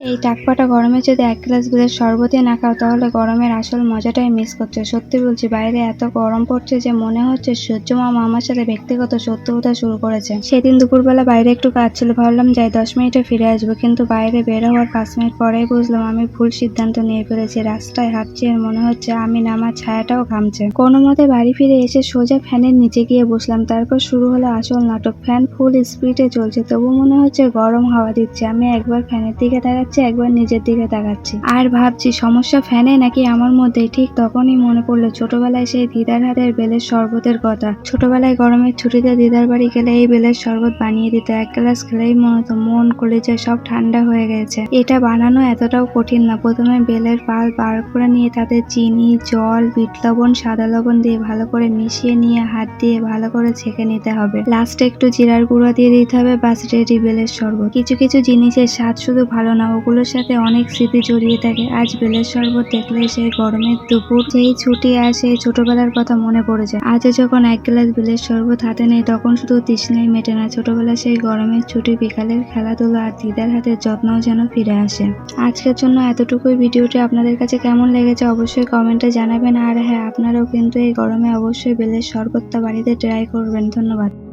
এই টাকপাটা গরমে যদি এক গ্লাস বেলের শরবতই না খাও তাহলে গরমের আসল মজাটাই মিস করছো। সত্যি বলছি, বাইরে এত গরম পড়ছে যে মনে হচ্ছে সূর্য মামা আমার সাথে ব্যক্তিগত শত্রুতা শুরু করেছে। সেদিন দুপুরবেলা বাইরে একটু কাজ ছিল, ভাবলাম যাই 10 মিনিটে ফিরে আসবো, কিন্তু বাইরে বের হওয়ার 5 মিনিট পরেই বুঝলাম আমি ভুল সিদ্ধান্ত নিয়ে ফেলেছি। রাস্তায় হাঁটছি আর মনে হচ্ছে আমি নামার ছায়াটাও ঘামছে। কোনো মতে বাড়ি ফিরে এসে সোজা ফ্যানের নিচে গিয়ে বসলাম। তারপর শুরু হলো আসল নাটক। ফ্যান ফুল স্পিডে চলছে, তবু মনে হচ্ছে গরম হাওয়া দিচ্ছে। আমি একবার ফ্যানের দিকে তাকাচ্ছি, একবার নিজের দিকে তাকাচ্ছি আর ভাবছি সমস্যা ফ্যানে নাকি আমার মধ্যে। ঠিক তখনই মনে পড়লো ছোটবেলায় সেই দিদার হাতের বেলের শরবতের কথা। ছোটবেলায় গরমের ছুটিতে দিদার বাড়ি গেলে এই বেলের শরবত বানিয়ে দিত। এক গ্লাস খেলেই মনে হতো মন কলিজা সব ঠান্ডা হয়ে গেছে। এটা বানানো এতটাও কঠিন না। প্রথমে বেলের পাল বার করে নিয়ে তাতে চিনি, জল, বিট লবণ, সাদা লবণ দিয়ে ভালো করে মিশিয়ে নিয়ে হাত দিয়ে ভালো করে ছেঁকে নিতে হবে। লাস্টে একটু জিরার গুঁড়া দিয়ে দিতে হবে, বাস রেডি বেলের শরবত। কিছু কিছু জিনিসের স্বাদ শুধু ভালো না, ওগুলোর সাথে অনেক স্মৃতি জড়িয়ে থাকে। আজ বেলের শরবত দেখলে সেই গরমের দুপুর, সেই ছুটি আর সেই ছোটবেলার কথা মনে পড়ে যায়। আজও যখন এক গ্লাস বেলের শরবত হাতে নেই তখন শুধু তৃষ্ণাই মেটে না, ছোটবেলার সেই গরমের ছুটি, বিকালের খেলাধুলা আর দিদার হাতের যত্নও যেন ফিরে আসে। আজকের জন্য এতটুকুই। ভিডিওটি আপনাদের কাছে কেমন লেগেছে অবশ্যই কমেন্টে জানাবেন। আর হ্যাঁ, আপনারাও কিন্তু এই গরমে অবশ্যই বেলের শরবতটা বাড়িতে ট্রাই করবেন। ধন্যবাদ।